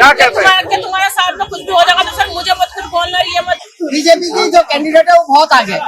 क्या कहते हैं? तुम्हारे साथ में कुछ भी हो जाएगा तो सर मुझे मत कुछ बोलना, ये मत। बीजेपी की जो कैंडिडेट है वो बहुत आगे है,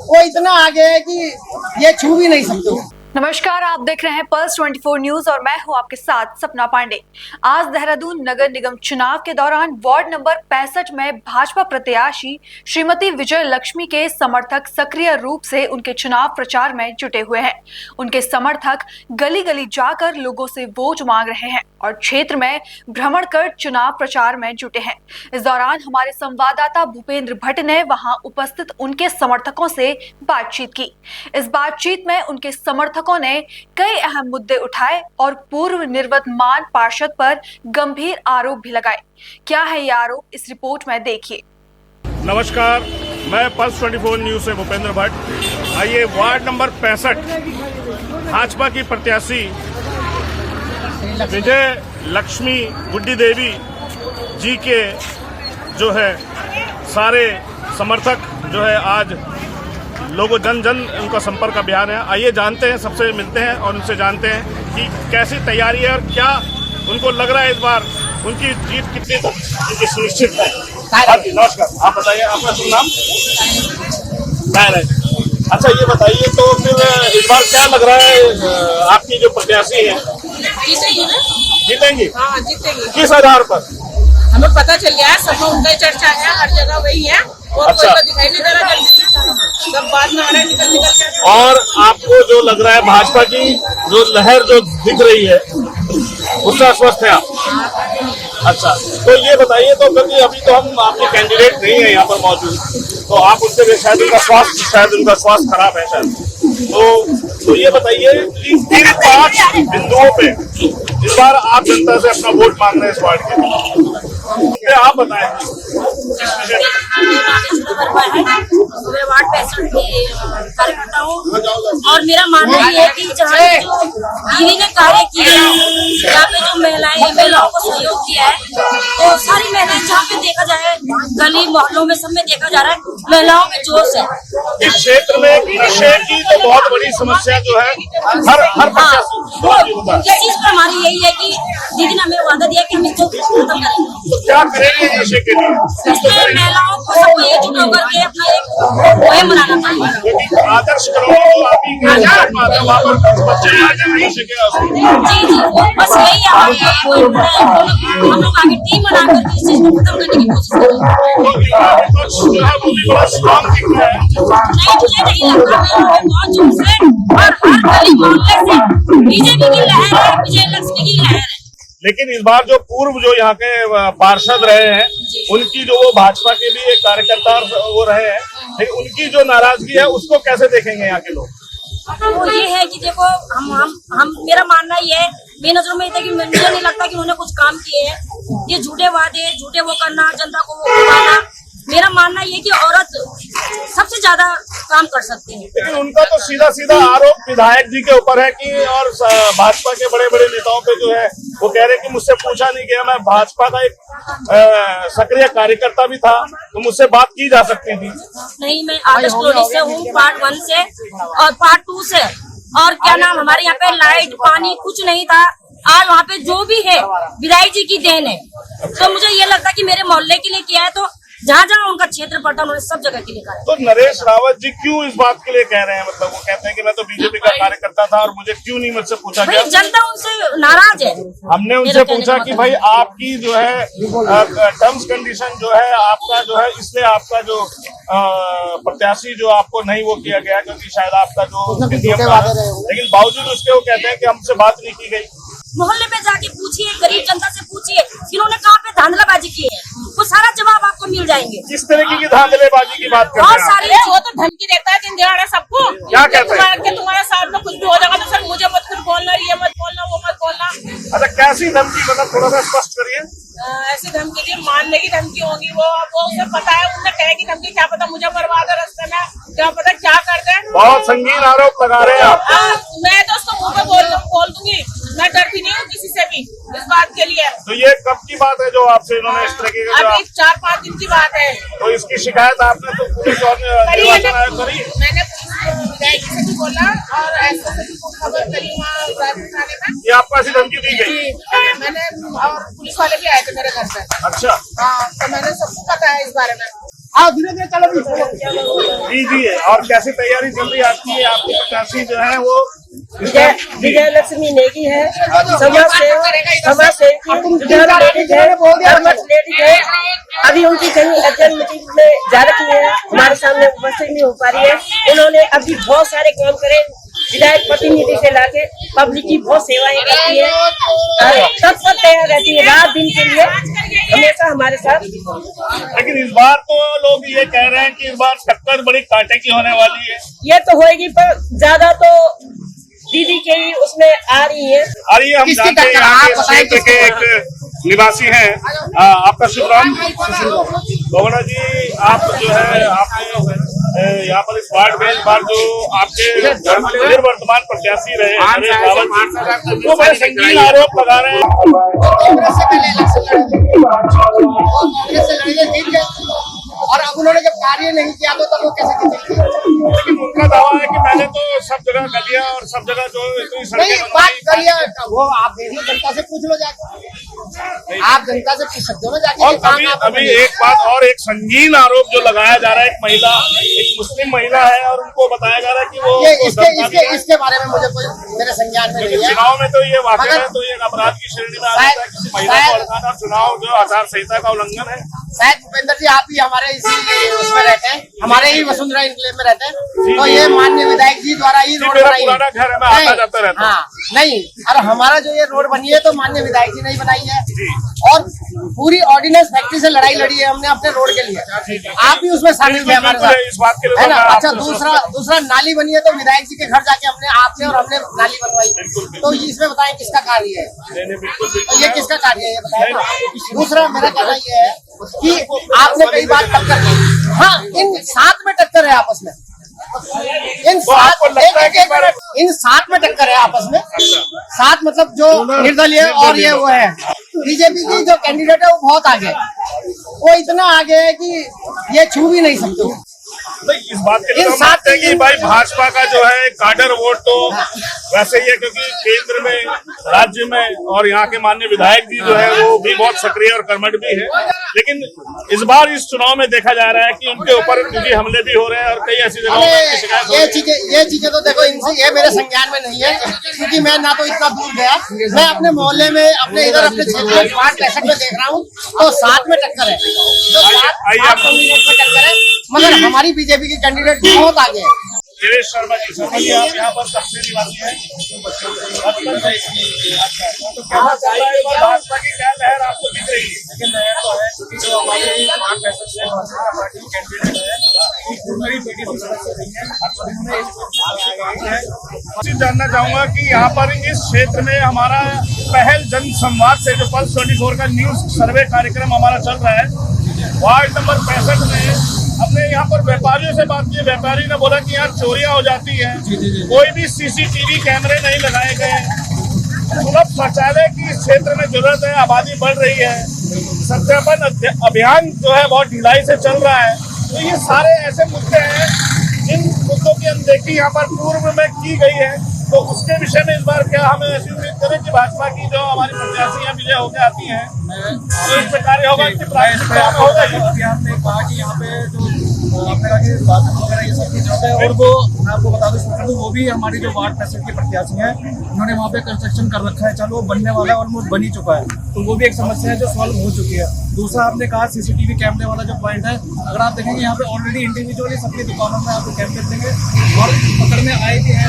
वो इतना आगे है कि ये छू भी नहीं सकते। नमस्कार, आप देख रहे हैं पल्स 24 न्यूज और मैं हूं आपके साथ सपना पांडे। आज देहरादून नगर निगम चुनाव के दौरान वार्ड नंबर 65 में भाजपा प्रत्याशी श्रीमती विजय लक्ष्मी के समर्थक सक्रिय रूप से उनके चुनाव प्रचार में जुटे हुए हैं। उनके समर्थक गली गली जाकर लोगों से वोट मांग रहे हैं और क्षेत्र में भ्रमण कर चुनाव प्रचार में जुटे हैं। इस दौरान हमारे संवाददाता भूपेंद्र भट्ट ने वहां उपस्थित उनके समर्थकों से बातचीत की। इस बातचीत में उनके समर्थकों ने कई अहम मुद्दे उठाए और पूर्व निर्वर्तमान पार्षद पर गंभीर आरोप भी लगाए। क्या है ये आरोप, इस रिपोर्ट में देखिए। नमस्कार, मैं पल्स 24 न्यूज से भूपेंद्र भट्ट। आइए, वार्ड नंबर 65 भाजपा की प्रत्याशी विजय लक्ष्मी गुड्डी देवी जी के जो है सारे समर्थक जो है आज लोगों जन जन उनका संपर्क अभियान है। आइए जानते हैं, सबसे मिलते हैं और उनसे जानते हैं कि कैसी तैयारी है और क्या उनको लग रहा है इस बार उनकी जीत कितनी उनकी सुनिश्चित है। नमस्कार, आप बताइए आपका शुभ नाम? अच्छा, ये बताइए तो फिर इस बार क्या लग रहा है आपकी जो प्रत्याशी है जीतेंगी? हाँ, जीतेंगी। किस आधार पर? हमें पता चल गया है, सब उनका ही चर्चा है, हर जगह वही है और अच्छा। कोई दिखाई नहीं दे रहा, जल्दी सब बाद में आ रहे निकल के। और आपको जो लग रहा है भाजपा की जो लहर जो दिख रही है उससे आश्वस्त है आप? अच्छा, तो ये बताइए तो क्योंकि अभी तो हम आपके कैंडिडेट नहीं है यहाँ पर मौजूद, तो आप उससे शायद उनका स्वास्थ्य खराब है शायद, तो ये बताइए कि इन 5 बिंदुओं पे इस बार आप जनता से अपना वोट मांग रहे हैं इस वार्ड के, आप बताएं। मैं वार्ड 65 की कार्यकर्ता हूँ और मेरा मानना ये है कि जहाँ जो दीदी ने कार्य किया है, यहाँ पे जो महिलाओं को सहयोग किया है, तो सारी महिलाएं जहाँ पे देखा जाए गली मोहल्लों में सब में देखा जा रहा है महिलाओं में जोश है। इस क्षेत्र में नशे की तो बहुत बड़ी समस्या जो है हर ये चीज पर हमारी यही है कि दीदी ने हमें वादा दिया कि हम इसको खत्म करेंगे। तो क्या करेंगे नशे के लिए? इसलिए महिलाओं को सबको एकजुट होकर के अपना एक मुहिम बनाना चाहिए। आदर्श करो आप ही वहाँ पर बच्चे आ जाए नशे के। जी, बस यही हम लोग आगे टीम बनाकर इस चीज को खत्म करने की कोशिश जो है वो भी बड़ा स्ट्रॉन्ग दिख रहा है। नहीं, मुझे नहीं लगता, बहुत जोश है और हर गली मोहल्ले से बीजेपी की लहर है, विजय लक्ष्मी की लहर है। लेकिन इस बार जो पूर्व जो यहाँ के पार्षद रहे हैं उनकी जो वो भाजपा के भी एक कार्यकर्ता वो रहे हैं, लेकिन उनकी जो नाराजगी है उसको कैसे देखेंगे यहाँ के लोग? तो ये है कि देखो हम मेरा मानना ये है, मेरी नजरों में ये था कि मुझे नहीं लगता कि उन्होंने कुछ काम किए हैं। ये झूठे वादे, झूठे वो करना, जनता को वो घुमाना, मेरा मानना ये कि औरत सबसे ज्यादा काम कर सकती है। लेकिन उनका तो सीधा सीधा आरोप विधायक जी के ऊपर है कि और भाजपा के बड़े बड़े नेताओं पे जो है वो कह रहे हैं कि मुझसे पूछा नहीं गया, मैं भाजपा का एक सक्रिय कार्यकर्ता भी था तो मुझसे बात की जा सकती थी। नहीं, मैं आदर्श कॉलोनी से हूँ, पार्ट 1 से और पार्ट 2 से, और क्या नाम, हमारे यहाँ पे लाइट पानी कुछ नहीं था। आज वहाँ पे जो भी है विधायक जी की देन है। तो मुझे ये लगता है कि मेरे मोहल्ले के लिए किया है, तो जहाँ जहाँ उनका क्षेत्र पड़ता उन्होंने सब जगह के लिए कहा। तो नरेश रावत जी क्यों इस बात के लिए कह रहे हैं? मतलब वो कहते हैं कि मैं तो बीजेपी का कार्यकर्ता था और मुझे क्यों नहीं मुझसे पूछा गया? जनता उनसे नाराज है। हमने उनसे पूछा कि भाई आपकी जो है टर्म्स कंडीशन जो है आपका जो है, इसलिए आपका जो प्रत्याशी जो आपको नहीं वो किया गया क्योंकि शायद आपका जो नियम था, लेकिन बावजूद उसके वो कहते हैं कि हमसे बात नहीं की गई। मोहल्ले पे जाके पूछिए, गरीब जनता से पूछिए इन्होंने कहाँ पे धांधलाबाजी की है, वो सारा जवाब आपको मिल जाएंगे। किस तरीके की धांधलेबाजी की बात कर और रहे हैं? सारी वो तो धमकी देता है दिन दिहाड़े सबको। क्या कहते हैं? तुम्हारे साथ में कुछ भी हो जाएगा तो सर मुझे मत कुछ बोलना, ये मत बोलना, वो मत बोलना। अच्छा, कैसी धमकी, मतलब थोड़ा सा स्पष्ट करिए। ऐसी धमकी की, मारने की धमकी होगी, वो उसे पता है, उन्हें कहेगी धमकी, क्या पता मुझे बर्बाद है रास्ते में, क्या पता क्या कर दे। बहुत संगीन आरोप लगा रहे हैं आप। मैं तो उसको मुंह पे बोल दूंगी, मैं डरती नहीं हूँ किसी से भी इस बात के लिए। तो ये कब की बात है जो आपसे इन्होंने इस तरीके का? अभी 4-5 दिन की बात है। तो इसकी शिकायत आपने तो पुलिस और निर्वाचन आयोग करी? मैंने विधायक जी से भी बोला और ऐसे को खबर करी वहाँ थाने में, ये आपको ऐसी धमकी दी गई? जी, मैंने और पुलिस वाले भी आए थे मेरे घर पे। अच्छा, हाँ, तो मैंने सबको बताया इस बारे में। आओ धीरे धीरे चलो। जी। और कैसी तैयारी चल रही है आपकी? आपकी प्रत्याशी जो है वो विजय लक्ष्मी नेगी है, समाज सेवक है। अभी उनकी कहीं अर्जेंट मीटिंग में जा रखी है, हमारे सामने उपस्थित नहीं हो पा रही है। उन्होंने अभी बहुत सारे काम करे, विधायक प्रतिनिधि से लाके पब्लिक की बहुत सेवाएं करती है, तत्पर तैयार रहती है रात दिन के लिए, हमेशा हमारे साथ। लेकिन इस बार तो लोग ये कह रहे हैं कि इस बार टक्कर बड़ी कांटे की होने वाली है। ये तो होएगी, पर ज्यादा तो दीदी के ही उसमें आ रही है। अरे हम जानते हैं यहाँ के क्षेत्र के एक निवासी हैं। आपका शुभ नाम? गोवड़ा जी, आप जो है आपने यहाँ पर इस वार्ड में इस बार जो आपके निर्वर्तमान प्रत्याशी रहे नरेश रावत जी, वो बड़े संगीन आरोप लगा रहे हैं। कांग्रेस से पहले इलेक्शन लड़े, कांग्रेस से लड़े जीत गए, और अब उन्होंने जब कार्य नहीं किया तो तब वो कैसे जीतेंगे? लेकिन उनका दावा है कि मैंने तो सब जगह गलियां और सब जगह जो इतनी नहीं, सड़कें बात करिए, वो आप देखिए, जनता से पूछ लो जाके, आप जनता से पूछ सकते हो ना जाके। और अभी एक बात और, एक संगीन आरोप जो लगाया जा रहा है, एक मुस्लिम महिला है और उनको बताया जा रहा है कि वो इसके बारे में मुझे कोई मेरे संज्ञान में नहीं है। चुनाव में तो ये वाकई है तो ये अपराध की श्रेणी में आ जाता है, किसी महिला को हड़काना। चुनाव जो आचार संहिता का उल्लंघन है। शायद भूपेंद्र जी आप ही हमारे इसी उसमें रहते हैं, हमारे ही वसुंधरा इनक्लेव में रहते हैं, तो ये माननीय विधायक जी द्वारा ही रोड बनाई है। पुराना घर है, मैं आता जाता रहता हूं। हाँ, नहीं, और हमारा जो ये रोड बनी है तो माननीय विधायक जी ने ही बनाई है, और पूरी ऑर्डिनेंस फैक्ट्री से लड़ाई लड़ी है हमने अपने रोड के लिए। आप भी उसमें शामिल थे हमारे साथ, इस बात के लिए है ना? अच्छा, दूसरा नाली बनी है तो विधायक जी के घर जाके आपने और हमने नाली बनवाई, तो इसमें बताएं किसका कार्य है? तो ये किसका कार्य है ये बताएं ना। दूसरा मेरा कहना ये है कि आपने कई बार टक्कर की, हाँ, इन साथ में टक्कर है आपस में, इन साथ में टक्कर है आपस में। साथ मतलब जो निर्दलीय और ये वो है, बीजेपी की जो कैंडिडेट है वो बहुत आगे है, वो इतना आगे है कि ये छू भी नहीं सकते। इस बात के लिए हम मानते हैं कि भाई भाजपा का जो है काडर वोट तो वैसे ही है, क्योंकि केंद्र में, राज्य में और यहाँ के माननीय विधायक जी जो है वो भी बहुत सक्रिय और कर्मठ भी है। लेकिन इस बार इस चुनाव में देखा जा रहा है कि उनके ऊपर निजी हमले भी हो रहे हैं और कई ऐसी जगहों पर शिकायत हो रही है। ये चीजें तो देखो, इनसे ये मेरे संज्ञान में नहीं है, क्योंकि मैं ना तो इतना दूर गया, मैं अपने मोहल्ले में, अपने इधर अपने क्षेत्र में 5 में देख रहा हूँ, तो साथ में टक्कर है, टक्कर है, मगर हमारी बीजेपी की कैंडिडेट बहुत आगे है। गिरीश शर्मा जी, आप यहाँ पर सबसे निवासी हैं। तो क्या चल रहा है भाजपा की, क्या लहर आपको दिख रही है? लेकिन लहर तो है, क्योंकि जो हमारे भाजपा पार्टी कैंडिडेट है वो पूरी बीजेपी सदस्य नहीं है। मैं जानना चाहूंगा कि यहाँ पर इस क्षेत्र में हमारा पहल जन संवाद से जो पल्स 24 का न्यूज सर्वे कार्यक्रम हमारा चल रहा है, वार्ड नंबर 65 में हमने यहाँ पर व्यापारियों से बात की। व्यापारी ने बोला कि यहाँ चोरियां हो जाती हैं, कोई भी सीसीटीवी कैमरे नहीं लगाए गए। सुलभ शौचालय की इस क्षेत्र में जरूरत है, आबादी बढ़ रही है, सत्यापन अभियान जो है बहुत ढिलाई से चल रहा है। तो ये सारे ऐसे मुद्दे हैं जिन मुद्दों की अनदेखी यहाँ पर पूर्व में की गई है। तो उसके विषय में इस बार क्या हमें ऐसी उम्मीद करें कि भाजपा की जो हमारी प्रत्याशी यहाँ विजय होकर आती हैं तो इस प्रकार होगा कि प्राथमिकता में होगा। हमने कहा कि यहाँ पे जो आपने कहा कि बाथरूम वगैरह ये सब की जरूरत है, और वो मैं आपको बता दूं वो भी हमारी जो वार्ड 65 की प्रत्याशी है, उन्होंने वहाँ पे कंस्ट्रक्शन कर रखा है, चलो वो बनने वाला है, ऑलमोस्ट बन ही चुका है, तो वो भी एक समस्या है जो सॉल्व हो चुकी है। दूसरा आपने कहा सीसीटीवी कैमरे वाला जो पॉइंट है, अगर आप देखेंगे यहाँ पे ऑलरेडी इंडिविजुअली सबकी दुकानों में आपको कैमरे देंगे और पकड़ने आए भी हैं,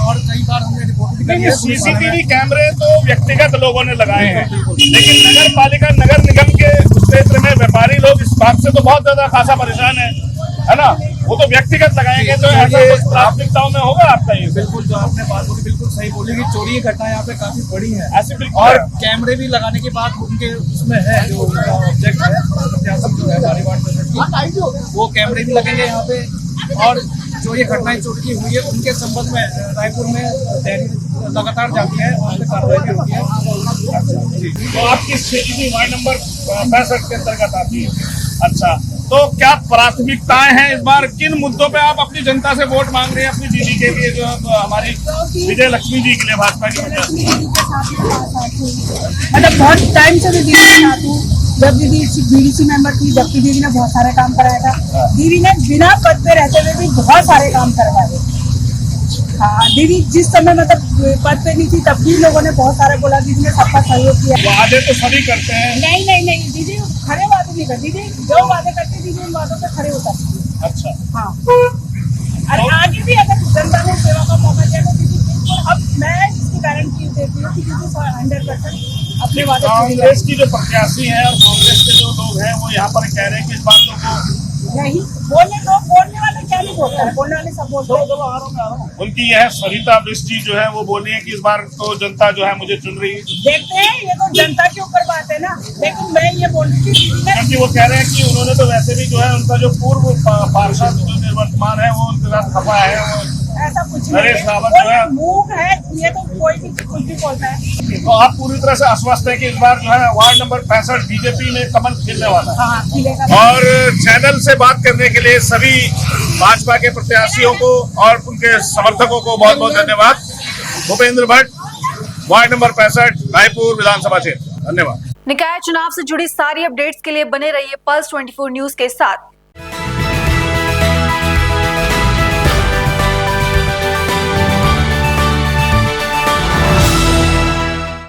और कई बार हमने रिपोर्ट भी की है। सीसीटीवी कैमरे तो व्यक्तिगत लोगों ने लगाए हैं, लेकिन नगर पालिका, नगर निगम के क्षेत्र में व्यापारी लोग इस बात से तो बहुत ज्यादा खासा परेशान है ना। वो तो व्यक्तिगत लगाएंगे, तो ऐसा कुछ प्राथमिकताओं में होगा आपका? ये बिल्कुल जो आपने बात बोली बिल्कुल सही बोली कि चोरी की घटना यहाँ पे काफी बड़ी है, ऐसे बिल्कुल। और कैमरे भी लगाने की बात उनके उसमें है, जो ऑब्जेक्ट है प्रत्याशी जो है हमारी वार्ड 65 की, वो कैमरे भी लगेंगे यहाँ पे। और जो ये घटनाएं चोरी की हुई है उनके संबंध में रायपुर में तहरीर लगातार जाती है, वहाँ पे कार्रवाई भी होती है। तो आपकी क्षेत्र की वार्ड नंबर 65 के अंतर्गत आती है। अच्छा, तो क्या प्राथमिकताएं हैं इस बार, किन मुद्दों पे आप अपनी जनता से वोट मांग रहे हैं अपनी दीदी के लिए, जो हमारी विजय लक्ष्मी जी के लिए भाजपा की प्रत्याशी? मतलब बहुत टाइम से मैं दीदी के साथ हूँ। जब दीदी बीडीसी मेंबर थी, जबकि दीदी ने बहुत सारे काम कराया था। दीदी ने बिना पद पे रहते हुए भी बहुत सारे काम करवाए। हाँ, दीदी जिस समय मतलब पद पे नहीं थी तब भी लोगों ने बहुत सारे बोला, दीदी ने सबका सहयोग किया। वादे तो सभी करते हैं। नहीं, दीदी खड़े वादे नहीं करती। दीदी जो वादे करती दीदी उन वादों पे खड़े उतरती। अच्छा, हाँ, और आगे भी अगर जनता ने सेवा का मौका दिया तो दीदी बिल्कुल, अब मैं इसकी गारंटी देती हूँ कि दीदी 100% अपने वादे पूरे कांग्रेस की जो प्रत्याशी है और कांग्रेस के जो लोग हैं वो यहाँ पर कह रहे हैं कि इस बातों को नहीं बोलने वाले क्या नहीं बोलता है, बोलने वाले सब बोलते हैं। उनकी यह सरिता बिष्ट जी जो है वो बोली है कि इस बार तो जनता जो है मुझे चुन रही है। देखते हैं, ये तो जनता के ऊपर बात है ना। लेकिन मैं ये बोल रही थी दीदी ने, क्योंकि वो कह रहे हैं कि उन्होंने तो वैसे भी जो है उनका जो पूर्व पार्षद जो निवर्तमान है वो उनके साथ खपा है। वो ऐसा कुछ अरे नहीं साहब, है, जो है मूव है, ये तो कोई भी कुछ भी बोलता है। तो आप पूरी तरह से आश्वस्त है कि इस बार जो है वार्ड नंबर 65 बीजेपी में कमल खिलने वाला है। हाँ, खिलेगा। और चैनल से बात करने के लिए सभी भाजपा के प्रत्याशियों को और उनके समर्थकों को बहुत बहुत धन्यवाद। भूपेंद्र भट्ट, वार्ड नंबर 65, रायपुर विधानसभा क्षेत्र। धन्यवाद। निकाय चुनाव से जुड़ी सारी अपडेट्स के लिए बने रहिए पल्स 24 न्यूज के साथ।